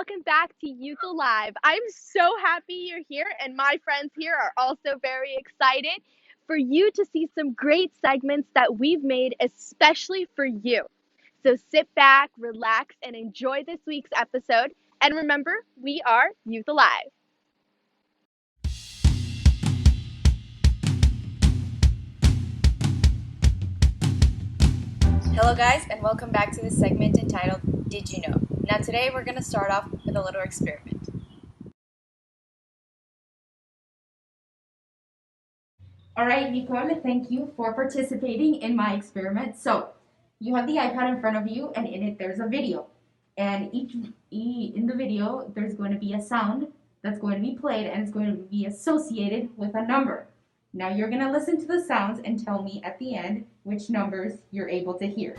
welcome back to Youth Alive. I'm so happy you're here, and my friends here are also very excited for you to see some great segments that we've made especially for you. So sit back, relax, and enjoy this week's episode. And remember, we are Youth Alive. Hello guys, and welcome back to this segment entitled Did You Know? Now today we're going to start off with a little experiment. Alright, Nicole, thank you for participating in my experiment. So, you have the iPad in front of you, and in it there's a video. And in the video, there's going to be a sound that's going to be played, and it's going to be associated with a number. Now you're going to listen to the sounds and tell me at the end which numbers you're able to hear.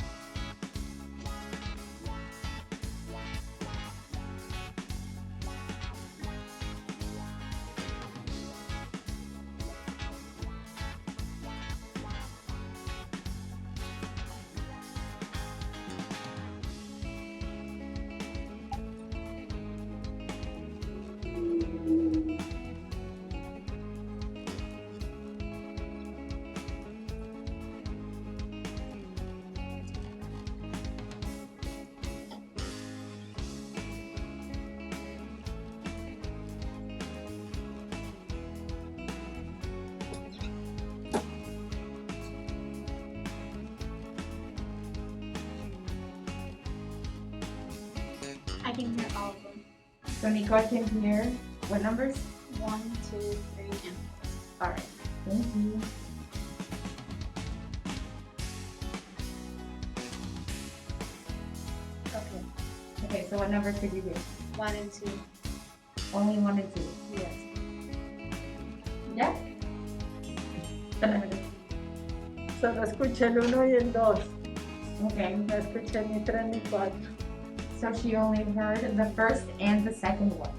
I can hear all of them. So Nicole can hear what numbers? 1, 2, 3, and Alright, thank you. okay. Okay, so what numbers did you hear? 1 and 2. Only 1 and 2. Yes. ¿Ya? Solo escuché el 1 y el 2. Okay. No escuché ni 3 ni 4. So she only heard the first and the second one.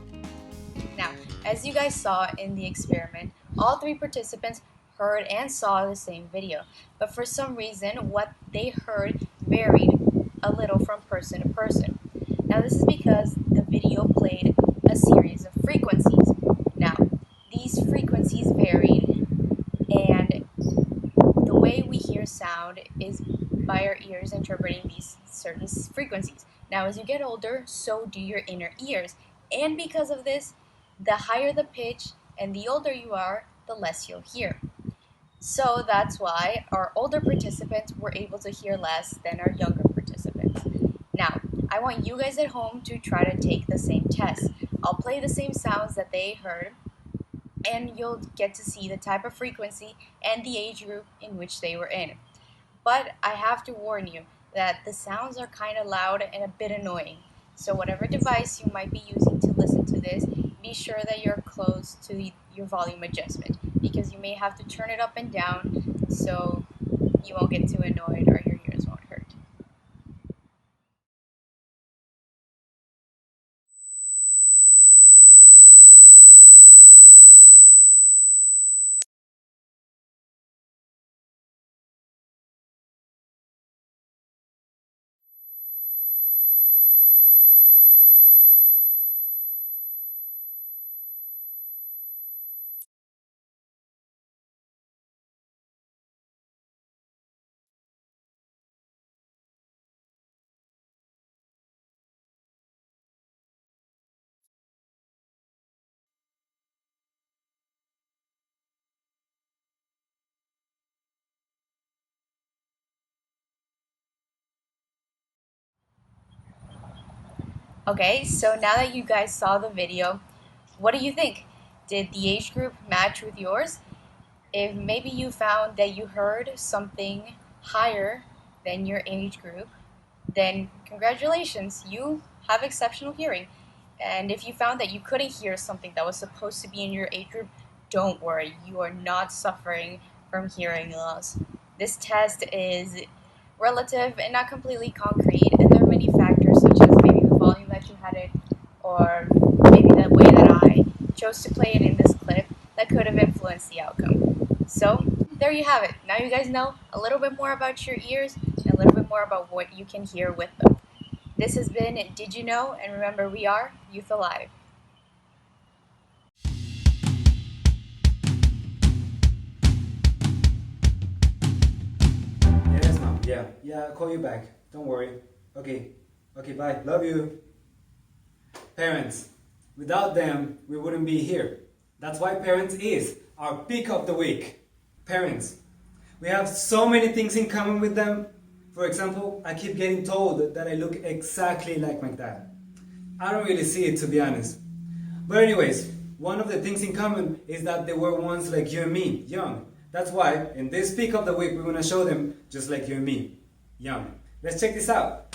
Now, as you guys saw in the experiment, all three participants heard and saw the same video, but for some reason what they heard varied a little from person to person. Now this is because the video played a series of frequencies. Now, these frequencies varied, and the way we hear sound is by our ears interpreting these certain frequencies. Now, as you get older, so do your inner ears. And because of this, the higher the pitch and the older you are, the less you'll hear. So that's why our older participants were able to hear less than our younger participants. Now, I want you guys at home to try to take the same test. I'll play the same sounds that they heard, and you'll get to see the type of frequency and the age group in which they were in. But I have to warn you that the sounds are kind of loud and a bit annoying. So whatever device you might be using to listen to this, be sure that you're close to your volume adjustment, because you may have to turn it up and down so you won't get too annoyed or your ears won't hurt. Okay, so now that you guys saw the video, what do you think? Did the age group match with yours? If maybe you found that you heard something higher than your age group, then congratulations, you have exceptional hearing. And if you found that you couldn't hear something that was supposed to be in your age group, don't worry, you are not suffering from hearing loss. This test is relative and not completely concrete, and there are many factors such as maybe the volume that you had it, or maybe the way that I chose to play it in this clip that could have influenced the outcome. So there you have it. Now you guys know a little bit more about your ears and a little bit more about what you can hear with them. This has been Did You Know? And remember, we are Youth Alive. Yes, mom. Yeah, I'll call you back. Don't worry. Okay, bye. Love you. Parents, without them, we wouldn't be here. That's why Parents is our pick of the week. Parents, we have so many things in common with them. For example, I keep getting told that I look exactly like my dad. I don't really see it, to be honest. But anyways, one of the things in common is that they were once like you and me, young. That's why in this pick of the week we're gonna show them just like you and me, young. Let's check this out.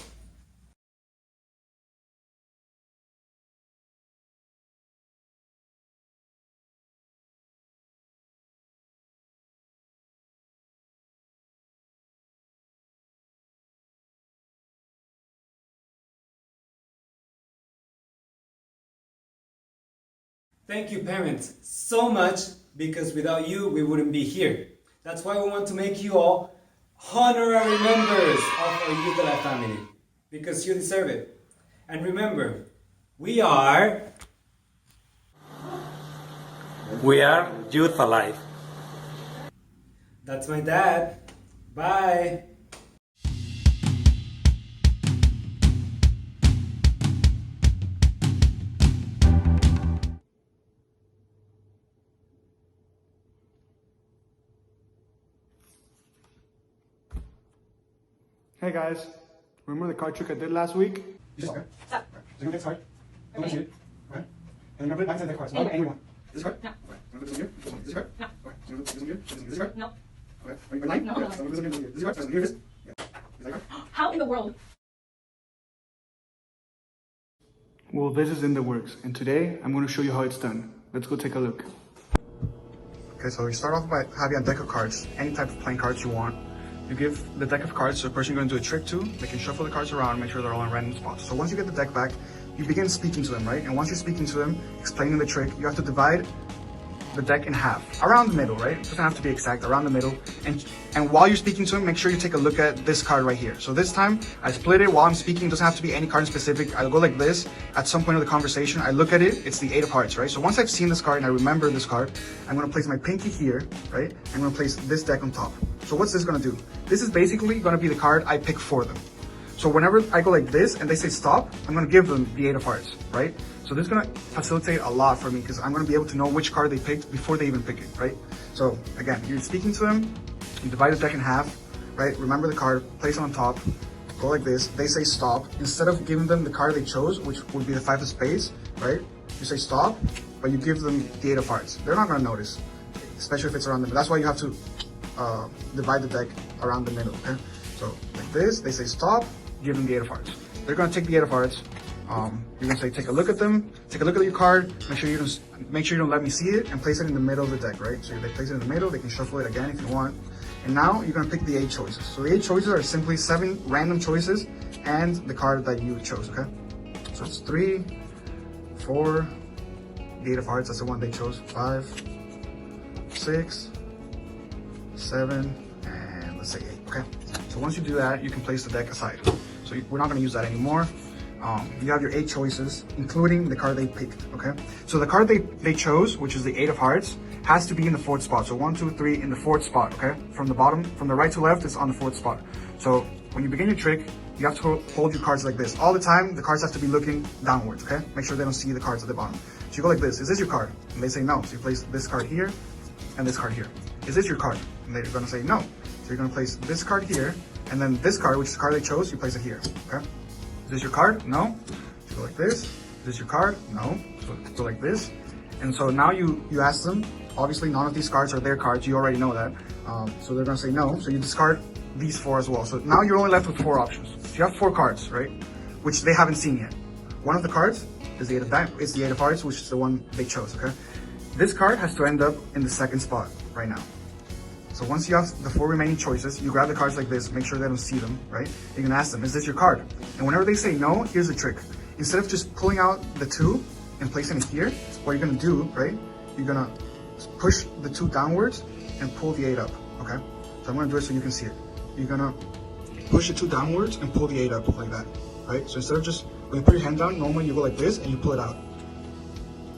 Thank you, parents, so much, because without you, we wouldn't be here. That's why we want to make you all honorary members of our Youth Alive family, because you deserve it. And remember, we are Youth Alive. That's my dad. Bye. Hey guys, remember the card trick I did last week? Okay. Stop. So you're gonna take this card. I'm gonna shoot it. Okay. And remember, back side of the card. So any one. This card? No. Okay. This one here? This card? No. Okay. This one here? This card? No. Okay. Are you aligned? No. Okay. So this one here? This card? So here it is? Yeah. Is that card? How in the world? Well, this is in the works, and today I'm going to show you how it's done. Let's go take a look. Okay, so you start off by having a deck of cards, any type of playing cards you want. You give the deck of cards to the person you're going to do a trick to. They can shuffle the cards around, make sure they're all in random spots. So once you get the deck back, you begin speaking to them, right? And once you're speaking to them, explaining the trick, you have to divide the deck in half, around the middle, right? It doesn't have to be exact, around the middle. And while you're speaking to them, make sure you take a look at this card right here. So this time, I split it while I'm speaking. It doesn't have to be any card in specific. I'll go like this. At some point of the conversation, I look at it. It's the 8 of hearts, right? So once I've seen this card and I remember this card, I'm going to place my pinky here, right? I'm going to place this deck on top. So what's this going to do? This is basically going to be the card I pick for them. So whenever I go like this and they say stop, I'm going to give them the 8 of hearts, right? So this is going to facilitate a lot for me because I'm going to be able to know which card they picked before they even pick it, right? So again, you're speaking to them, you divide the deck in half, right? Remember the card, place it on top, go like this. They say stop. Instead of giving them the card they chose, which would be the 5 of spades, right? You say stop, but you give them the 8 of hearts. They're not going to notice, especially if it's around them. That's why you have to divide the deck around the middle, okay? So like this, they say stop, give them the 8 of hearts. They're going to take the 8 of hearts. You're gonna say, take a look at them, take a look at your card, make sure you don't let me see it, and place it in the middle of the deck, right? So they place it in the middle, they can shuffle it again if you want. And now you're gonna pick the 8 choices. So the 8 choices are simply 7 random choices and the card that you chose, okay? So it's 3, 4, the 8 of hearts, that's the one they chose, 5, 6, 7, and let's say 8, okay? So once you do that, you can place the deck aside. So we're not gonna use that anymore. You have your 8 choices, including the card they picked, okay? So the card they chose, which is the 8 of hearts, has to be in the 4th spot. So 1, 2, 3 in the 4th spot, okay? From the bottom, from the right to left, it's on the 4th spot. So when you begin your trick, you have to hold your cards like this. All the time, the cards have to be looking downwards, okay? Make sure they don't see the cards at the bottom. So you go like this, is this your card? And they say no. So you place this card here and this card here. Is this your card? And they're gonna say no. So you're gonna place this card here, and then this card, which is the card they chose, you place it here, okay? Is this your card? No. So go like this. Is this your card? No. So go like this. And so now you ask them. Obviously, none of these cards are their cards. You already know that. So they're going to say no. So you discard these 4 as well. So now you're only left with 4 options. So you have 4 cards, right? Which they haven't seen yet. One of the cards is the 8 of diamonds. It's the 8 of hearts, which is the one they chose, okay? This card has to end up in the 2nd spot right now. So once you have the 4 remaining choices, you grab the cards like this, make sure they don't see them, right? You can ask them, is this your card? And whenever they say no, here's the trick. Instead of just pulling out the 2 and placing it here, what you're gonna do, right? You're gonna push the 2 downwards and pull the 8 up, okay? So I'm gonna do it so you can see it. You're gonna push the 2 downwards and pull the 8 up like that. right? So instead of just, when you put your hand down, normally you go like this and you pull it out.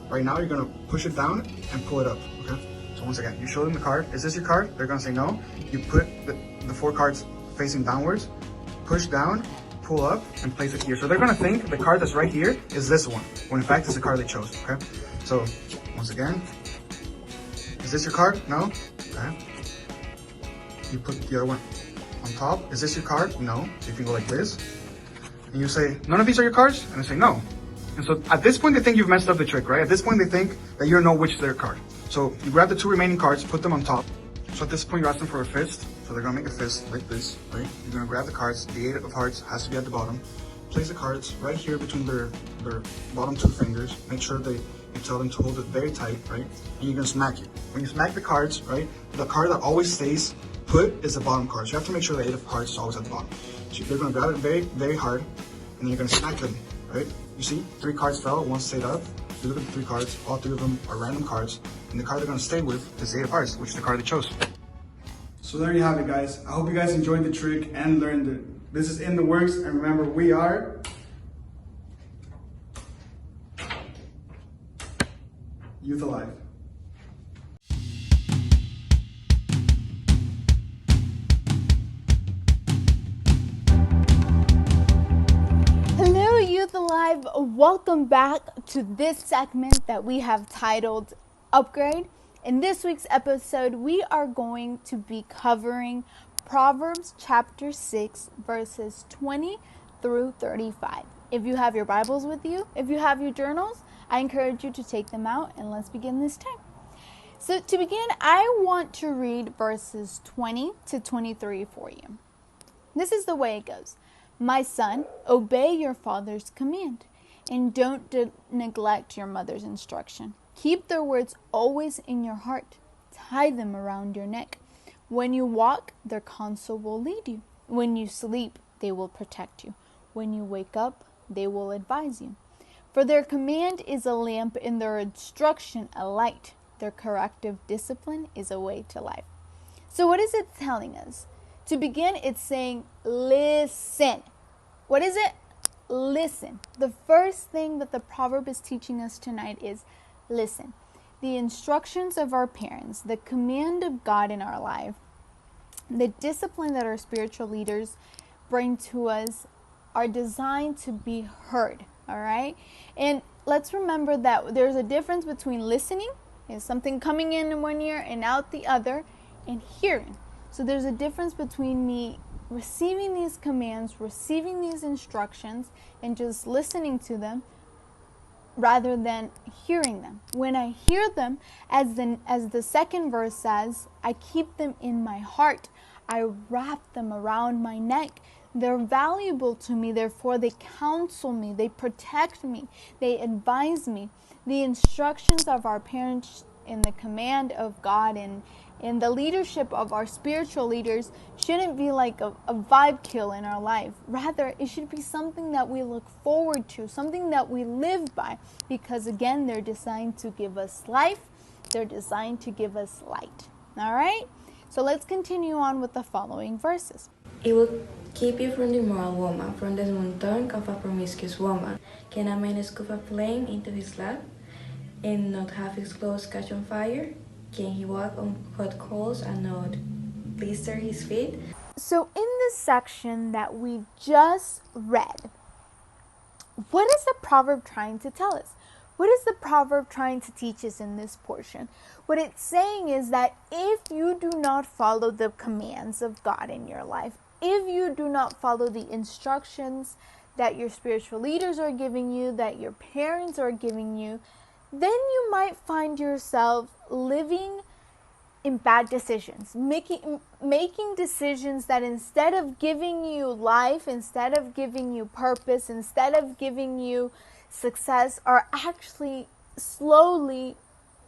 Right now, you're gonna push it down and pull it up, okay? So once again, you show them the card. Is this your card? They're gonna say no. You put the 4 cards facing downwards, push down, pull up, and place it here. So they're gonna think the card that's right here is this one, when in fact it's the card they chose, okay? So once again, is this your card? No? Okay. You put the other one on top. Is this your card? No. So you can go like this. And you say, none of these are your cards? And they say no. And so at this point, they think you've messed up the trick, right? At this point, they think that you don't know which is their card. So you grab the 2 remaining cards, put them on top. So at this point, you ask them for a fist. So they're gonna make a fist like this, right? You're gonna grab the cards. The 8 of hearts has to be at the bottom. Place the cards right here between their bottom 2 fingers. Make sure you tell them to hold it very tight, right? And you're gonna smack it. When you smack the cards, right? The card that always stays put is the bottom card. So you have to make sure the 8 of hearts is always at the bottom. So they're gonna grab it very, very hard, and then you're gonna smack them, right? You see, 3 cards fell, 1 stayed up. You look at the 3 cards, all 3 of them are random cards, and the card they're gonna stay with is the 8 of hearts, which is the card they chose. So there you have it, guys. I hope you guys enjoyed the trick and learned it. This is in the works, and remember, we are Youth Alive. Hello, Youth Alive. Welcome back to this segment that we have titled Upgrade. In this week's episode, we are going to be covering Proverbs chapter 6, verses 20 through 35. If you have your Bibles with you, if you have your journals, I encourage you to take them out and let's begin this time. So to begin, I want to read verses 20 to 23 for you. This is the way it goes. My son, obey your father's command, and don't neglect your mother's instruction. Keep their words always in your heart. Tie them around your neck. When you walk, their counsel will lead you. When you sleep, they will protect you. When you wake up, they will advise you. For their command is a lamp, and their instruction a light. Their corrective discipline is a way to life. So what is it telling us? To begin, it's saying, listen. What is it? Listen. The first thing that the proverb is teaching us tonight is listen. The instructions of our parents, the command of God in our life, the discipline that our spiritual leaders bring to us are designed to be heard, all right? And let's remember that there's a difference between listening, is something coming in one ear and out the other, and hearing. So there's a difference between me receiving these commands, receiving these instructions, and just listening to them rather than hearing them. When I hear them, as the second verse says, I keep them in my heart. I wrap them around my neck. They're valuable to me, therefore they counsel me, they protect me, they advise me. The instructions of our parents in the command of God and in the leadership of our spiritual leaders shouldn't be like a vibe kill in our life. Rather, it should be something that we look forward to, something that we live by, because again, they're designed to give us life. They're designed to give us light. All right? So let's continue on with the following verses. It will keep you from the immoral woman, from the monotone of a promiscuous woman. Can a man scoop a flame into his lap and not have his clothes catch on fire? Can he walk on hot coals and not blister his feet? So in this section that we just read, what is the proverb trying to tell us? What is the proverb trying to teach us in this portion? What it's saying is that if you do not follow the commands of God in your life, if you do not follow the instructions that your spiritual leaders are giving you, that your parents are giving you, then you might find yourself living in bad decisions, making decisions that instead of giving you life, instead of giving you purpose, instead of giving you success, are actually slowly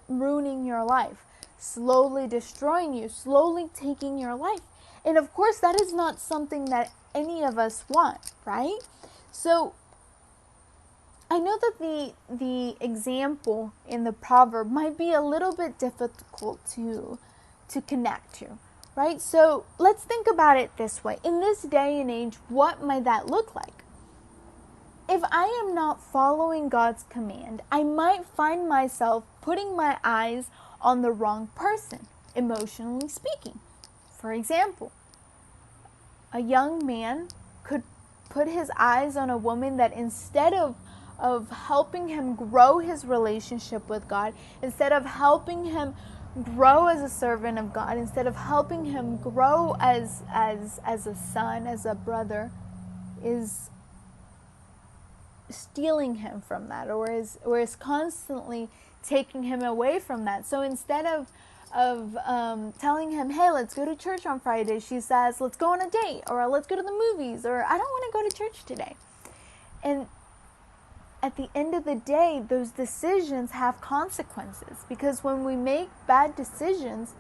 ruining your life, slowly destroying you, slowly taking your life. And of course, that is not something that any of us want, right? So I know that the example in the proverb might be a little bit difficult to connect to, right? So let's think about it this way. In this day and age, what might that look like? if I am not following God's command, I might find myself putting my eyes on the wrong person, emotionally speaking. For example, a young man could put his eyes on a woman that instead of helping him grow his relationship with God, instead of helping him grow as a servant of God, instead of helping him grow as a son, as a brother, is stealing him from that, or is constantly taking him away from that. So instead of telling him, hey, let's go to church on Friday, she says, let's go on a date, or let's go to the movies, or I don't want to go to church today. And at the end of the day, those decisions have consequences, because when we make bad decisions,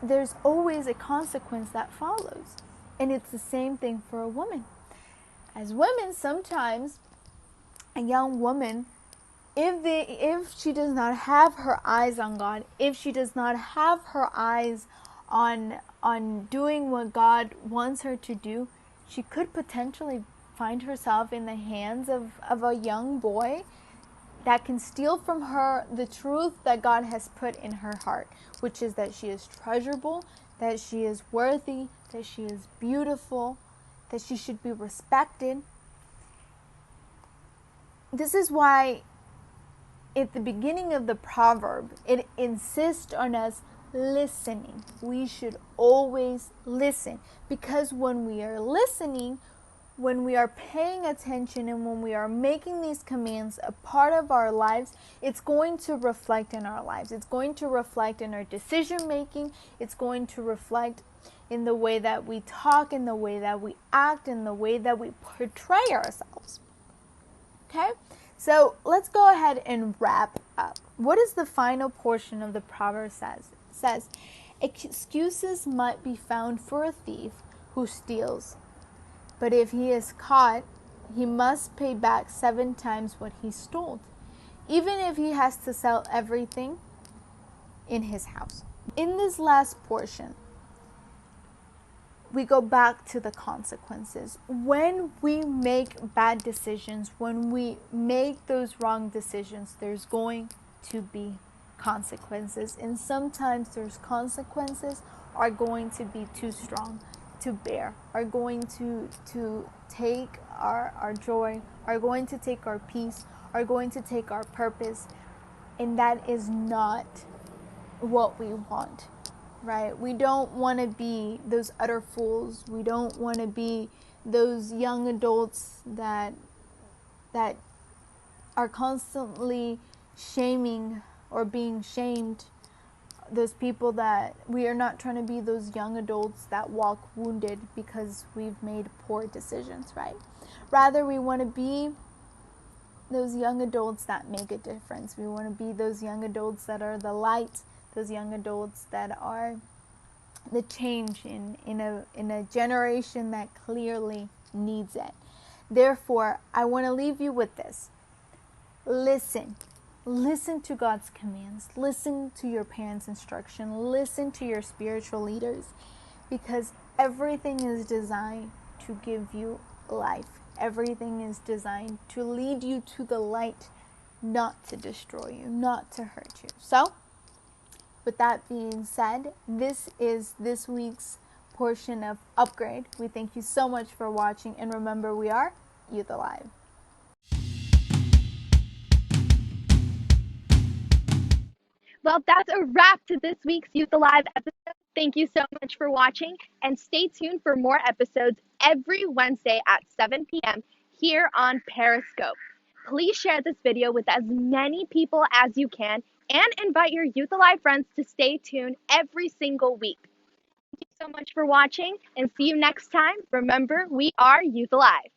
there's always a consequence that follows. And it's the same thing for a woman. As women, sometimes a young woman, if she does not have her eyes on God, if she does not have her eyes on doing what God wants her to do, she could potentially find herself in the hands of a young boy that can steal from her the truth that God has put in her heart, which is that she is treasurable, that she is worthy, that she is beautiful, that she should be respected. This is why at the beginning of the proverb, it insists on us listening. We should always listen, because when we are listening, when we are paying attention, and when we are making these commands a part of our lives, it's going to reflect in our lives. It's going to reflect in our decision making. It's going to reflect in the way that we talk, in the way that we act, in the way that we portray ourselves. Okay? So let's go ahead and wrap up. What does the final portion of the proverb says? It says, excuses might be found for a thief who steals, but if he is caught, he must pay back 7 times what he stole, even if he has to sell everything in his house. In this last portion, we go back to the consequences. When we make bad decisions, when we make those wrong decisions, there's going to be consequences. And sometimes those consequences are going to be too strong to bear, are going to take our joy, are going to take our peace, are going to take our purpose. And that is not what we want. Right? We don't want to be those utter fools. We don't want to be those young adults that are constantly shaming or being shamed. Those people that we are not trying to be those young adults that walk wounded because we've made poor decisions, right? Rather, we want to be those young adults that make a difference. We want to be those young adults that are the light, those young adults that are the change in a generation that clearly needs it. Therefore, I want to leave you with this. Listen. Listen to God's commands. Listen to your parents' instruction. Listen to your spiritual leaders, because everything is designed to give you life. Everything is designed to lead you to the light, not to destroy you, not to hurt you. So, with that being said, this is this week's portion of Upgrade. We thank you so much for watching, and remember, we are Youth Alive. Well, that's a wrap to this week's Youth Alive episode. Thank you so much for watching, and stay tuned for more episodes every Wednesday at 7 p.m. here on Periscope. Please share this video with as many people as you can, and invite your Youth Alive friends to stay tuned every single week. Thank you so much for watching, and see you next time. Remember, we are Youth Alive.